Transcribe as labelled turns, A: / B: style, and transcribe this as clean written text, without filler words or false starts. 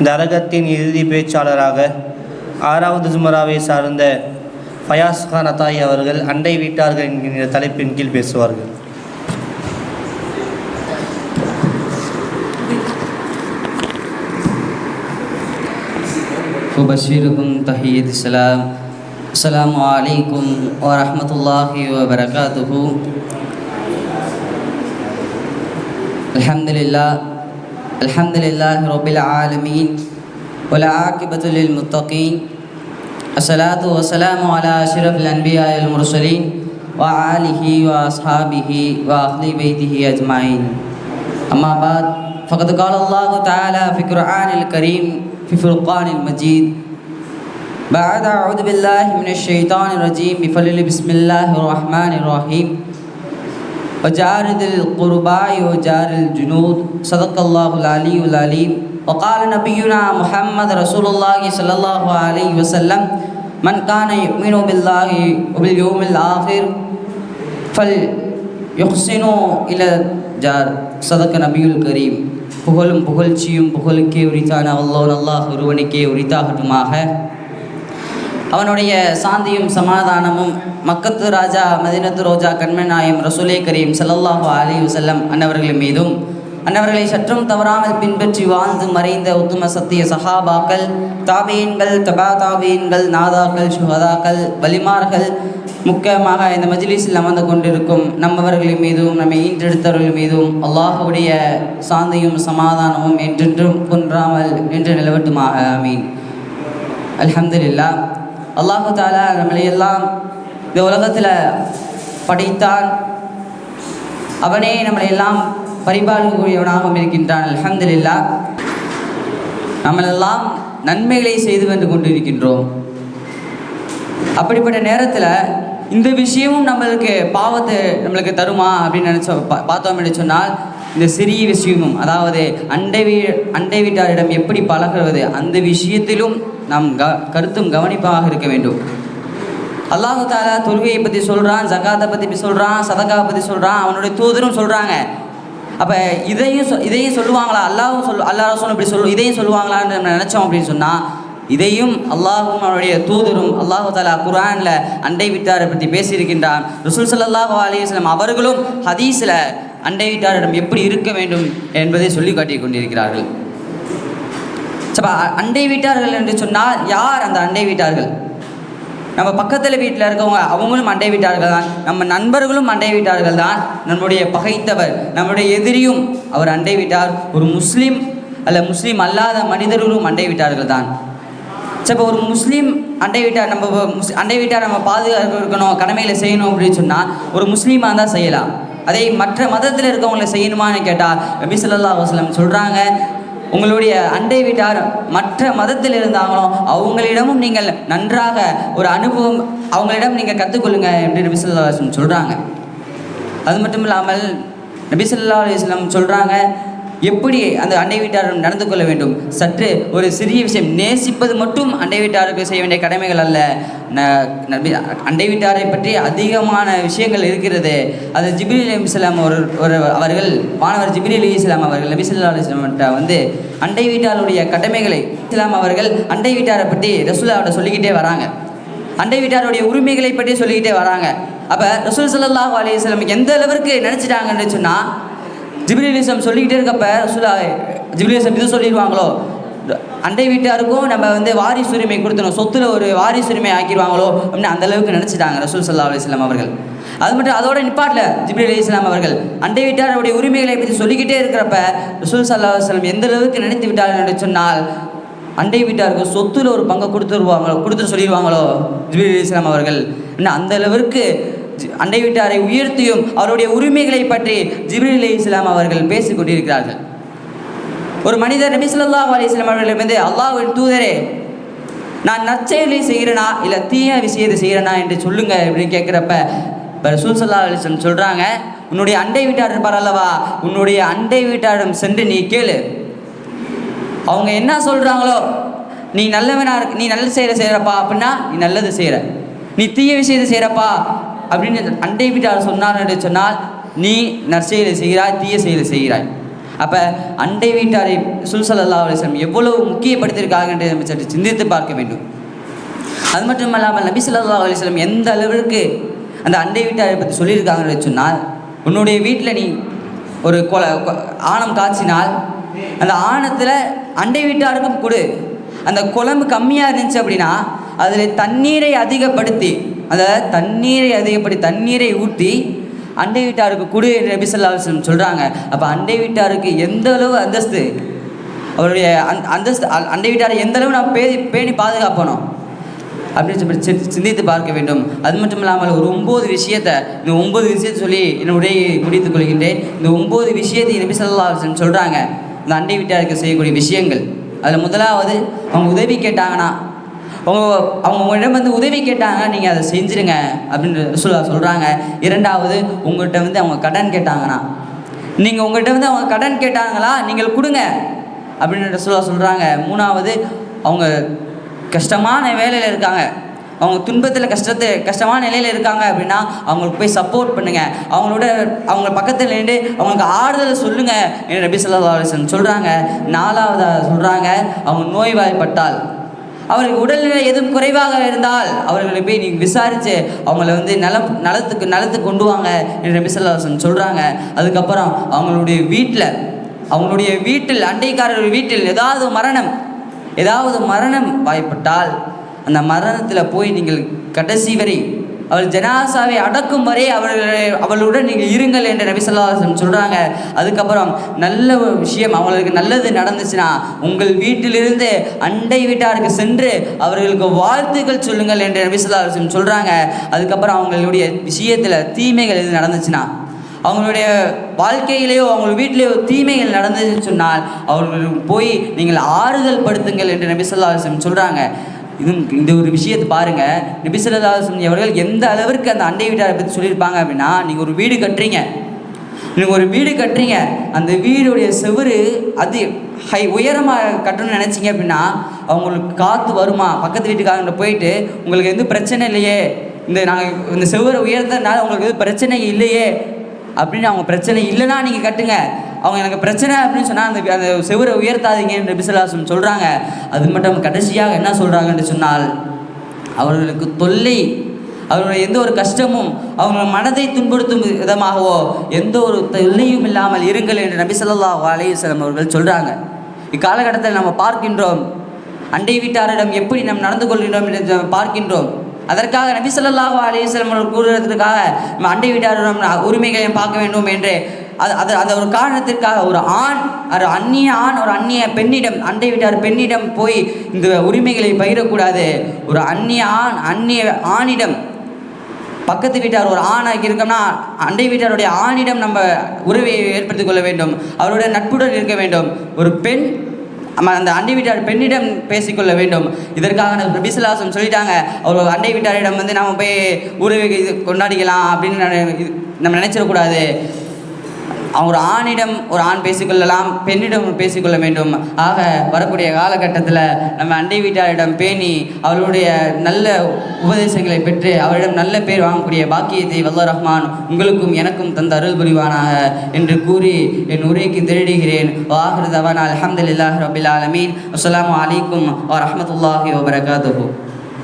A: இந்த அரங்கத்தின் இறுதி பேச்சாளராக 6வது ஜுமராவை சார்ந்த ஃபயாஸ் கான் அத்தாயி அவர்கள் அண்டை வீட்டார்கள் என்கிற தலைப்பின் கீழ் பேசுவார்கள்.
B: உபஷீருக்கும் தஹியத் சலாம். அஸ்ஸலாமு அலைக்கும் வரஹ்மத்துல்லாஹி வபரகாத்துஹு. அல்ஹம்துலில்லாஹி ரப்பில் ஆலமீன் வல் ஆகிபத்து லில் முத்தகீன். அஸ்ஸலாத்து வஸ்ஸலாமு அலா அஷ்ரஃபில் அன்பியாஇல் முர்ஸலீன் வ ஆலிஹி வ அஸ்ஹாபிஹி வ அஹ்லி பைத்திஹி அஜ்மாயின். அம்மா பாத் ஃபகத் கால அல்லாஹு தஆலா ஃபி குர்ஆனில் கரீம் في فرقان المجيد بعد أعوذ بالله من الشيطان الرجيم بفضل بسم الله الرحمن الرحيم وجار ذي القربى وجار الجنود صدق الله العلي العليم. وقال نبينا محمد رسول الله صلى الله عليه وسلم من كان يؤمن بالله وباليوم الآخر فليحسن إلى الجار صدق نبي الكريم. புகழும் புகழ்ச்சியும் புகழுக்கே உரித்தான அல்லாஹ் ஒருவனுக்கே உரித்தாகட்டுமாக. அவனுடைய சாந்தியும் சமாதானமும் மக்கத்து ராஜா மதீனத்து ரோஜா கண்மணி நாயம் ரசூலே கரீம் ஸல்லல்லாஹு அலைஹி வஸல்லம் அன்னவர்கள் மீதும் அன்னவர்களை சற்றும் தவறாமல் பின்பற்றி வாழ்ந்து மறைந்த உத்தம சத்திய சஹாபாக்கள், தாபீன்கள், தபா தாபீன்கள், நாதாக்கள், சுஹதாக்கள், வலிமார்கள், முக்கியமாக இந்த மஜ்லிஸில் அமர்ந்து கொண்டிருக்கும் நம்மவர்களின் மீதும் நம்மை ஈன்றெடுத்தவர்கள் மீதும் அல்லாஹுடைய சாந்தியும் சமாதானமும் என்றென்றும் குன்றாமல் என்று நிலவட்டுமாக. ஆமீன். அல்ஹம்துலில்லாஹ். அல்லாஹு தஆலா நம்மளையெல்லாம் இந்த உலகத்தில் படைத்தான். அவனே நம்மளையெல்லாம் பரிபாலிக்கக்கூடியவனாகவும் இருக்கின்றான். அல்ஹம்துலில்லாஹ். நம்மளெல்லாம் நன்மைகளை செய்து வந்து கொண்டிருக்கின்றோம். அப்படிப்பட்ட நேரத்தில் இந்த விஷயமும் நம்மளுக்கு பாவத்தை நம்மளுக்கு தருமா அப்படின்னு பார்த்தோம் என்று சொன்னால், இந்த சிறிய விஷயமும், அதாவது அண்டை வீட்டாரிடம் எப்படி பழகுவது, அந்த விஷயத்திலும் நாம் கருத்தும் கவனிப்பாக இருக்க வேண்டும். அல்லாஹு தஆலா தொழுகையை பற்றி சொல்கிறான், ஜகாத்தை பற்றி சொல்கிறான், சதகாவை பற்றி சொல்கிறான், அவனுடைய தூதரும் சொல்கிறாங்க. அப்போ இதையும் சொல்லுவாங்களா? அல்லாஹ் ரசூலும் இப்படி இதையும் சொல்லுவாங்களான்னு நம்ம நினச்சோம் அப்படின்னு சொன்னால், இதையும் அல்லாஹும் அவருடைய தூதரும் அல்லாஹு தஆலா குர்ஆனில் அண்டை வீட்டாரை பற்றி பேசியிருக்கின்றான். ரசூல் ஸல்லல்லாஹு அலைஹி வஸல்லம் அவர்களும் ஹதீஸில் அண்டை வீட்டாரிடம் எப்படி இருக்க வேண்டும் என்பதை சொல்லி காட்டிக் கொண்டிருக்கிறார்கள். அண்டை வீட்டார்கள் என்று சொன்னால் யார் அந்த அண்டை வீட்டார்கள்? நம்ம பக்கத்தில் வீட்டில் இருக்கவங்க, அவங்களும் அண்டை வீட்டார்கள் தான். நம்ம நண்பர்களும் அண்டை வீட்டார்கள் தான். நம்முடைய பகைத்தவர், நம்முடைய எதிரியும் அவர் அண்டை வீட்டார். ஒரு முஸ்லீம் அல்ல முஸ்லீம் அல்லாத மனிதர்களும் அண்டை வீட்டார்கள் தான். இப்போ ஒரு முஸ்லீம் அண்டை வீட்டார், நம்ம அண்டை வீட்டார் நம்ம பாதுகாக்க இருக்கணும், கடமைகளை செய்யணும் அப்படின்னு சொன்னால் ஒரு முஸ்லீமாக தான் செய்யலாம். அதே மற்ற மதத்தில் இருக்கவங்களை செய்யணுமான்னு கேட்டால் நபி ஸல்லல்லாஹு அலைஹி வஸல்லம் சொல்கிறாங்க, உங்களுடைய அண்டை வீட்டார் மற்ற மதத்தில் இருந்தாங்களோ அவங்களிடமும் நீங்கள் நன்றாக ஒரு அனுபவம் அவங்களிடம் நீங்கள் கற்றுக்கொள்ளுங்க என்று நபி ஸல்லல்லாஹு அலைஹி வஸல்லம் சொல்கிறாங்க. அது மட்டும் இல்லாமல் நபி ஸல்லல்லாஹு அலைஹி வஸல்லம் சொல்கிறாங்க எப்படி அந்த அண்டை வீட்டாரிடம் நடந்து கொள்ள வேண்டும். சற்று ஒரு சிறிய விஷயம், நேசிப்பது மட்டும் அண்டை வீட்டாருக்கு செய்ய வேண்டிய கடமைகள் அல்ல. அண்டை வீட்டாரை பற்றி அதிகமான விஷயங்கள் இருக்கிறது. அது ஜிப்ரீல் அலைஹிஸ்ஸலாம் அவர்கள் மாணவர் ஜிப்ரீல் அலைஹிஸ்ஸலாம் அவர்கள் நபி ஸல்லல்லாஹு அலைஹி வஸல்லம் அண்டை வீட்டாருடைய கடமைகளை இஸ்லாம் அவர்கள் அண்டை வீட்டாரை பற்றி ரசூலுல்லாஹ்விட சொல்லிக்கிட்டே வராங்க. அண்டை வீட்டாருடைய உரிமைகளை பற்றி சொல்லிக்கிட்டே வராங்க. அப்போ ரசூல் ஸல்லல்லாஹு அலைஹி வஸல்லம் எந்த அளவிற்கு நினச்சிட்டாங்கன்னு சொன்னால், ஜிப்ரீல் அலைஹிஸ்ஸலாம் சொல்லிக்கிட்டே இருக்கப்ப ஜிப்ரீல் அலைஹிஸ்ஸலாம் இது சொல்லிடுவாங்களோ, அண்டை வீட்டாருக்கும் நம்ம வாரிசு உரிமை கொடுத்தணும், சொத்துல ஒரு வாரிசு உரிமை ஆக்கிடுவாங்களோ அப்படின்னு அந்த அளவுக்கு நினச்சிட்டாங்க ரசூல் ஸல்லல்லாஹு அலைஹி வஸல்லம் அவர்கள். அது மட்டும் அதோட நிப்பாட்டில் ஜிப்ரீல் அலைஹிஸ்ஸலாம் அவர்கள் அண்டை வீட்டாருடைய உரிமைகளை பற்றி சொல்லிக்கிட்டே இருக்கிறப்ப ரசூல் ஸல்லல்லாஹு அலைஹி வஸல்லம் எந்த அளவுக்கு நினைத்து விட்டார்கள் என்று சொன்னால், அண்டை வீட்டாருக்கு சொத்துல ஒரு பங்கை கொடுத்துட்டு சொல்லிடுவாங்களோ ஜிப்ரீல் அலைஹிஸ்ஸலாம் அவர்கள். இன்னும் அந்த அளவிற்கு அண்டை வீட்டாரை உயர்த்தியும் அவருடைய உரிமைகளை பற்றி ஜிப்ரீல் அலைஹிஸ்ஸலாம் அவர்கள் பேசிக் கொண்டிருக்கிறார்கள். ஒரு மனிதர் நபி ஸல்லல்லாஹு அலைஹி வஸல்லம் அவர்களிடமிருந்து, அல்லாஹ்வின் தூதரே, நான் நற்செயலை செய்கிறேனா இல்லை தீய விஷயத்தை செய்கிறேனா என்று சொல்லுங்க அப்படின்னு கேட்குறப்ப ரசூல் ஸல்லல்லாஹு அலைஹி வஸல்லம் சொல்கிறாங்க, உன்னுடைய அண்டை வீட்டார் இருப்பார் அல்லவா, உன்னுடைய அண்டை வீட்டாரிடம் சென்று நீ கேளு. அவங்க என்ன சொல்கிறாங்களோ, நீ நல்லவனாக நீ நல்ல செய்கிறப்பா அப்படின்னா நீ நல்லது செய்கிற, நீ தீய விஷயத்தை செய்கிறப்பா அப்படின்னு அண்டை வீட்டார் சொன்னார் என்று சொன்னால் நீ நற்செயலை செய்கிறாய், தீய செயலை செய்கிறாய். அப்போ அண்டை வீட்டாரை ரசூல் ஸல்லல்லாஹு அலைஹி வஸல்லம் எவ்வளவு முக்கியப்படுத்தியிருக்காங்க என்று நம்ம சற்று சிந்தித்து பார்க்க வேண்டும். அது மட்டும் இல்லாமல் நபி ஸல்லல்லாஹு அலைஹி வஸல்லம் எந்த அளவிற்கு அந்த அண்டை வீட்டாரை பற்றி சொல்லியிருக்காங்கன்னு சொன்னால், உன்னுடைய வீட்டில் நீ ஒரு ஆணம் காய்ச்சினால் அந்த ஆணத்தில் அண்டை வீட்டாருக்கும் கொடு. அந்த குழம்பு கம்மியாக இருந்துச்சு அப்படின்னா அதில் தண்ணீரை அதிகப்படுத்தி தண்ணீரை ஊற்றி அண்டை வீட்டாருக்கு கொடு என்று நபி ஸல்லல்லாஹு அலைஹி வஸல்லம் சொல்கிறாங்க. அப்போ அண்டை வீட்டாருக்கு எந்த அளவு அந்தஸ்து, அவருடைய அந்தஸ்து, அண்டை வீட்டாரை எந்த அளவு நாம் பேணி பாதுகாப்பணும் அப்படின்னு சொல்லி சிந்தித்து பார்க்க வேண்டும். அது மட்டும் இல்லாமல் ஒரு 9 விஷயத்தை சொல்லி என்னுடைய முடித்துக் கொள்கின்றேன். இந்த 9 விஷயத்தை நபி ஸல்லல்லாஹு அலைஹி வஸல்லம் சொல்கிறாங்க இந்த அண்டை வீட்டாருக்கு செய்யக்கூடிய விஷயங்கள். அதில் முதலாவது, அவங்க உதவி கேட்டாங்கன்னா, அவங்க உங்களிடம் உதவி கேட்டாங்க, நீங்கள் அதை செஞ்சுருங்க அப்படின்னு ரசூலுல்லாஹ் சொல்கிறாங்க. இரண்டாவது, உங்கள்கிட்ட அவங்க கடன் கேட்டாங்கன்னா, நீங்கள் உங்கள்கிட்ட அவங்க கடன் கேட்டாங்களா நீங்கள் கொடுங்க அப்படின்னு ரசூலுல்லாஹ் சொல்கிறாங்க. மூணாவது, அவங்க கஷ்டமான வேலையில் இருக்காங்க, அவங்க துன்பத்தில் கஷ்டமான நிலையில் இருக்காங்க அப்படின்னா அவங்களுக்கு போய் சப்போர்ட் பண்ணுங்கள், அவங்க பக்கத்தில் நின்று அவங்களுக்கு ஆறுதல் சொல்லுங்கள் என்று நபி ஸல்லல்லாஹு அலைஹி வஸல்லம் சொல்கிறாங்க. நாலாவதாக சொல்கிறாங்க, அவங்க நோய்வாய்ப்பட்டால், அவருக்கு உடல்நிலை எதுவும் குறைவாக இருந்தால் அவர்களை போய் நீங்கள் விசாரித்து அவங்கள நலத்துக்கு கொண்டு வாங்க என்று நபி ஸல்லல்லாஹு அலைஹி வஸல்லம் சொல்கிறாங்க. அதுக்கப்புறம் அவங்களுடைய வீட்டில் அண்டைக்காரர் வீட்டில் ஏதாவது மரணம் வாய்ப்பட்டால் அந்த மரணத்தில் போய் நீங்கள் கடைசி வரை அவள் ஜனாசாவை அடக்கும் வரை அவளுடன் நீங்கள் இருங்கள் என்று நபி ஸல்லல்லாஹு அலைஹி வஸல்லம் சொல்கிறாங்க. அதுக்கப்புறம் நல்ல ஒரு விஷயம், அவங்களுக்கு நல்லது நடந்துச்சுன்னா உங்கள் வீட்டிலிருந்து அண்டை வீட்டாருக்கு சென்று அவர்களுக்கு வாழ்த்துக்கள் சொல்லுங்கள் என்று நபி ஸல்லல்லாஹு அலைஹி வஸல்லம் சொல்கிறாங்க. அதுக்கப்புறம் அவங்களுடைய விஷயத்தில் தீமைகள் எது நடந்துச்சுன்னா, அவங்களுடைய வாழ்க்கையிலேயோ அவங்க வீட்டிலேயோ தீமைகள் நடந்ததுன்னு சொன்னால் அவர்களுக்கு போய் நீங்கள் ஆறுதல் படுத்துங்கள் என்று நபி ஸல்லல்லாஹு அலைஹி வஸல்லம் சொல்கிறாங்க. இந்த ஒரு விஷயத்தை பாருங்கள், நபி ஸல்லல்லாஹு அலைஹி வஸல்லம் அவர்கள் எந்த அளவிற்கு அந்த அண்டை வீட்டாரை பற்றி சொல்லியிருப்பாங்க அப்படின்னா, நீங்கள் ஒரு வீடு கட்டுறீங்க, அந்த வீடுடைய செவுறு அது உயரமாக கட்டணும்னு நினச்சிங்க அப்படின்னா அவங்களுக்கு காற்று வருமா, பக்கத்து வீட்டுக்காரங்க போயிட்டு உங்களுக்கு எந்த பிரச்சனை இல்லையே, இந்த செவுரை உயர்ந்ததுனால உங்களுக்கு எதுவும் பிரச்சனை இல்லையே அப்படின்னு, அவங்க பிரச்சனை இல்லைன்னா நீங்கள் கட்டுங்க, அவங்க எனக்கு பிரச்சனை அப்படின்னு சொன்னால் அந்த செவுரை உயர்த்தாதீங்கன்னு நபி ஸல்லல்லாஹு அலைஹி வஸல்லம் சொல்கிறாங்க. அது மட்டும் கடைசியாக என்ன சொல்கிறாங்கன்னு சொன்னால், அவர்களுக்கு தொல்லை, அவர்களுடைய எந்த ஒரு கஷ்டமும் அவங்க மனதை துன்புறுத்தும் விதமாகவோ எந்த ஒரு தொல்லையும் இல்லாமல் இருங்கள் என்று நபி ஸல்லல்லாஹு அலைஹி வஸல்லம் அவர்கள் சொல்கிறாங்க. இக்காலகட்டத்தில் நம்ம பார்க்கின்றோம், அண்டை வீட்டாரிடம் எப்படி நாம் நடந்து கொள்கின்றோம் என்று பார்க்கின்றோம். அதற்காக நபி ஸல்லல்லாஹு அலைஹி வஸல்லம் அவர்கள் கூறுவதற்காக நம்ம அண்டை வீட்டாரிடம் உரிமைகளையும் பார்க்க வேண்டும் என்று அந்த ஒரு காரணத்திற்காக ஒரு அந்நிய பெண்ணிடம், அண்டை வீட்டார் பெண்ணிடம் போய் இந்த உரிமைகளை பகிரக்கூடாது. ஒரு அந்நிய ஆணிடம், பக்கத்து வீட்டார் ஒரு ஆணாக இருக்கோம்னா அண்டை வீட்டாருடைய ஆணிடம் நம்ம உறவை ஏற்படுத்தி கொள்ள வேண்டும், அவருடைய நட்புடன் இருக்க வேண்டும். ஒரு பெண் அந்த அண்டை வீட்டார் பெண்ணிடம் பேசிக்கொள்ள வேண்டும். இதற்காக நபி ஸல்லல்லாஹு அலைஹி வஸல்லம் சொல்லிட்டாங்க, அவர் அண்டை வீட்டாரிடம் நம்ம போய் உறவை கொண்டாடிக்கலாம் அப்படின்னு நம்ம நினைச்சிடக்கூடாது. ஒரு ஆண் பேசிக்கொள்ளலாம், பெண்ணிடம் பேசிக்கொள்ள வேண்டும். ஆக வரக்கூடிய காலகட்டத்தில் நம்ம அண்டை வீட்டாரிடம் பேணி அவர்களுடைய நல்ல உபதேசங்களை பெற்று அவரிடம் நல்ல பேர் வாங்கக்கூடிய பாக்கியத்தை வல்லாஹ் ரஹ்மான் உங்களுக்கும் எனக்கும் தந்த அருள் புரிவானாக என்று கூறி என் உரைக்கு திருடுகிறேன். வாஹிரு தவானா அல்ஹம்துலில்லாஹி ரப்பில் ஆலமீன். அஸ்ஸலாமு அலைக்கும் வரஹ்மத்துல்லாஹி வபரகாத்துஹு.